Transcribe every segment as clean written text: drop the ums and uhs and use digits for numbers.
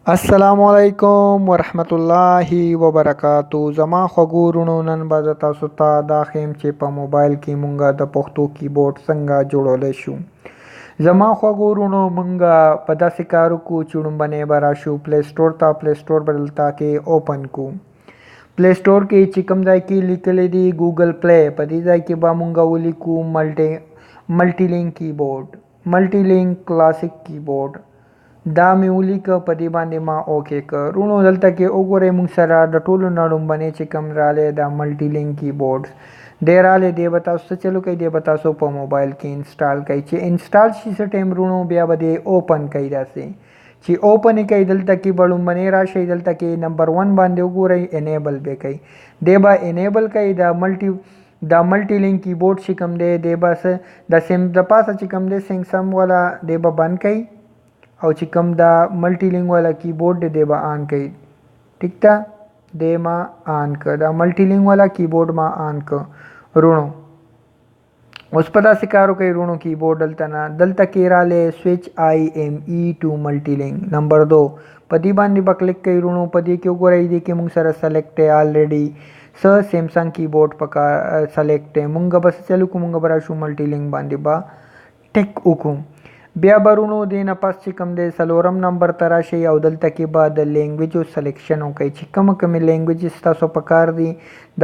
अस्सलामुअलैकुम वरहमतुल्लाहि वबरकातु ज़मा ख़ुगू रुणो नन बा तاسو ته دا خیم چې په موبایل کې مونږه د پښتو کیبورډ څنګه جوړولای شو. زما خواږو وروڼو مونږه په داسې کارو کو چې لومبنې به راشو پلی سټور ته. پلی سټور به دلته کې اوپن کو. پلی سټور کې چې کوم ځای کې لیکلی دی ګوګل پلی، په دې ځای کې به مونږه ولیکو ملټي لینک کیبورډ، ملټي لینک کلاسیک کیبورډ. دا مې ولیکه، په دې باندې ما اوکې کړ. وروڼو دلته کې وګورئ مونږ سره د ټولو نه لومبنې چې کوم رالی دا ملټي لینک کیبورډ دی رالی، دی به تاسو څه چلو کوئ، دی به تاسو په موبایل کې انسټال کوئ. چې انسټال شي څه ټایم وروڼو بیا به دی اوپن کوئ. داسې چې اوپن یې کوئ دلته کې به لومبنې راشئ، دلته کې نمبر 1 باندې وګورئ انیبل به کوئ. دی به انیبل کوئ دا ملټي لینک کیبورډ چې کوم دی، دی به د سیم د پاسه چې کوم دی سم والا دی به بند کوئ، او چې کوم دا ملټي لینک والا کیبورډ دی به آن کوي. ټیک ده، دی ما آن کړ، دا ملټي لینک والا کیبورډ ما آن کړ. رونو اوس په داسې کارو کوي رونو کیبورډ دلته نه، دلته کې رالی سویچ IME ټو ملټي لینک نمبر 2 په دې باندې به کلیک کوي. رونو په دې کې وګورئ دې کې مونږ سره سلیکټ دی آلریډي سیمسنګ کیبورډ په کار سلیکټ دی. مونږ بس چلو کو، مونږ به راشو ملټي لینک باندې به ټیک وکړو. بیا برونو دی نه پس چې کوم دی څلورم نمبر ته راشئ، او دلته کې به د لینګویجو سلیکشن وکړئ چې کومې لینګویجز تاسو په کار دي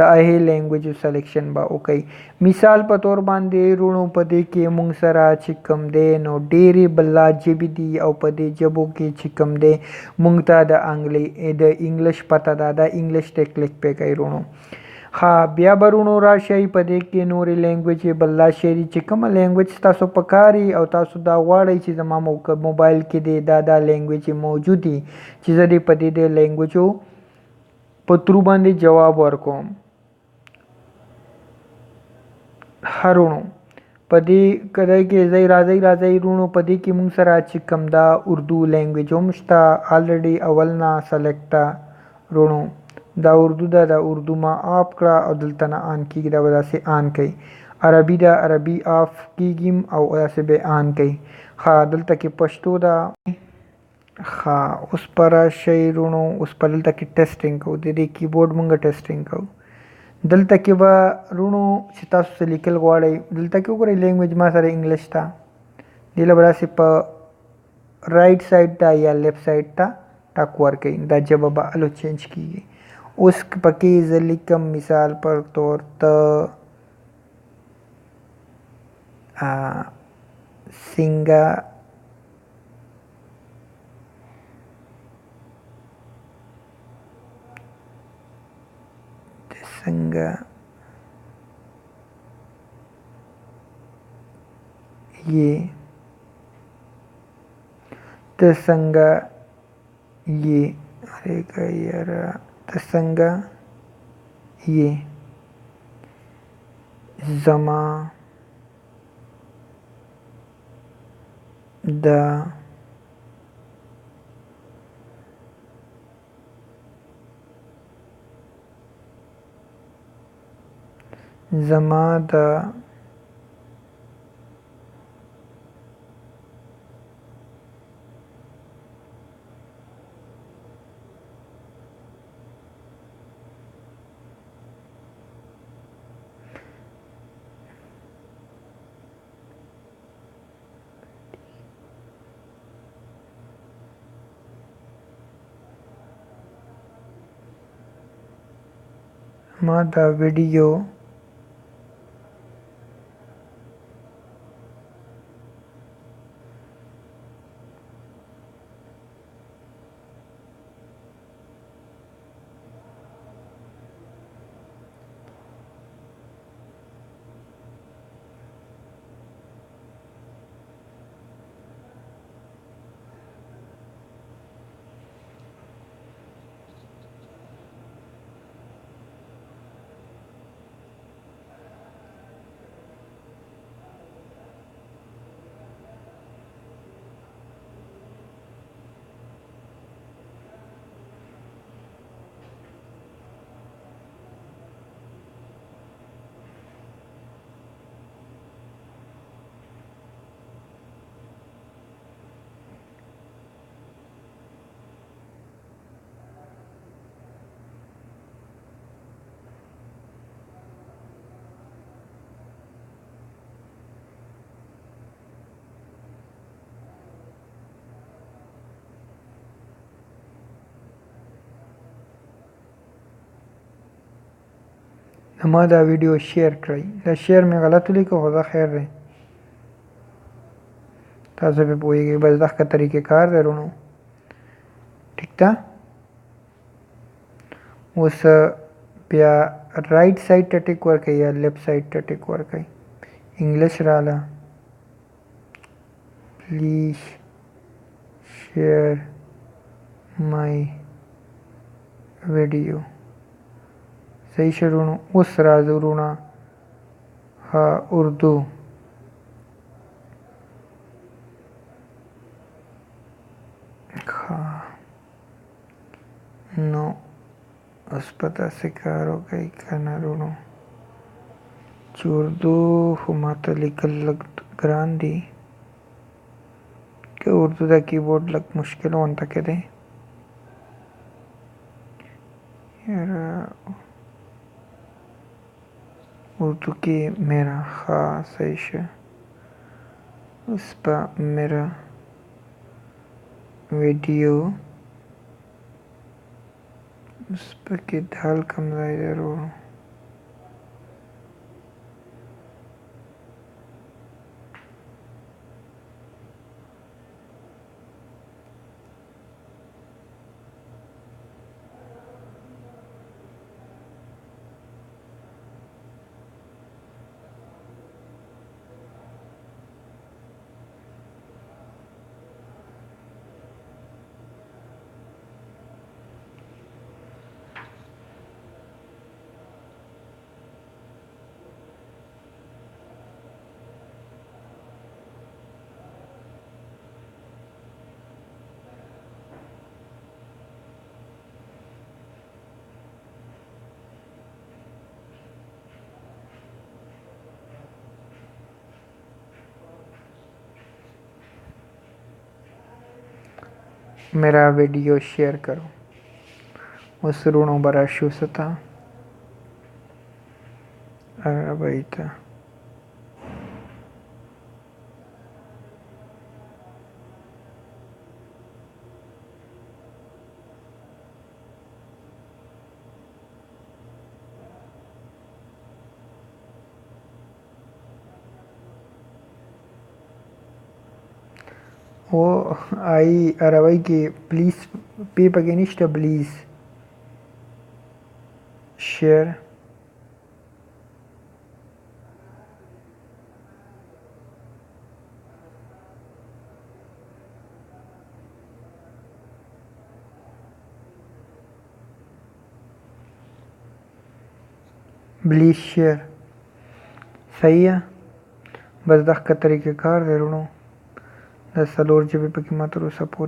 د هغې لینګویجو سلیکشن به وکړئ. مثال په طور باندې رونو په دې کې مونږ سره چې کوم دی نو ډېرې بلا ژبې دي، او په دې ژبو کې چې کوم دی مونږ ته د انګلیش پته ده، دا انګلیش ته کلیک پې کوئ رونو. ها بیا برونو راشئ په دې کې نورې لینګویج بلا شری چې کومه لینګویج تاسو په کاري او تاسو دا غواړئ چې زما موبایل کې دی دا لینګویج موجود دي چې زه دې په دې لینګویجو په ترو باندې جواب ورکوم. هرونو په دې کده کې راځي رونو په دې کې مونږ سره چې کوم دا اردو لینګویج هم شته آلریډي اول نه سلیکټه. رونو دا اردو ده، دا اردو ما آف کړه او دلته نه آن کېږي، دا به داسې آن کوي. عربي ده، عربي آف کېږي او داسې به آن کوي. ښه دلته کې پښتو ده. ښه اوس په راشئ رونو، اوس په دلته کې ټیسټینګ کوو، د دې کیبورډ مونږ ټیسټینګ کوو. دلته کې به رونو چې تاسو څه لیکل غواړئ دلته کې وګورئ لینګویج ما سره انګلیش ته، دې له به داسې په رایټ سایډ ته یا لیفټ سایډ ته ټک ورکوئ، دا ژبه به الو چینج کېږي. اوس پکې زه لیکم مثال پر طور ته څنګه یې ته څنګه یې ارېګه یاره ته څنګه یې زما د ما دا ویډیو زما دا ویډیو شیر کړئ. دا شیر مې غلط ولیکه خو دا خیر دی تاسو پې پوهیږئ. بس دغه طریقې کار دی وروڼو. ټیک ده. اوس بیا رایټ سایډ ته ټیک ورکړئ یا لیفټ سایډ ته ټیک ورکړئ. انګلیش رااله. پلیز شیر مای ویډیو. صحیح شو وروڼو. اوس راځو وروڼه اردو. نو اوس په داسې کار وکړئ که نه وروڼو چې اردو خو ماته لیکل لږ ګران دي. که اردو دا کیبورډ لږ مشکل غونته کې دی. اردو کې میرا صحیح شه. اوس په میرا ویډیو اوس پکې دال کم ځای دی وروڼو. मेरा वीडियो शेयर करो. उस ऋणों बरा शू सता भाई था. वो आई अरवई की प्लीज़ पे पगेनिस्ट प्लीज़ शेयर. Please share. सही है. बस दख का तरीक़ेकार दे रुणो. 10 څلور جبې پکې ماته وروسته پورې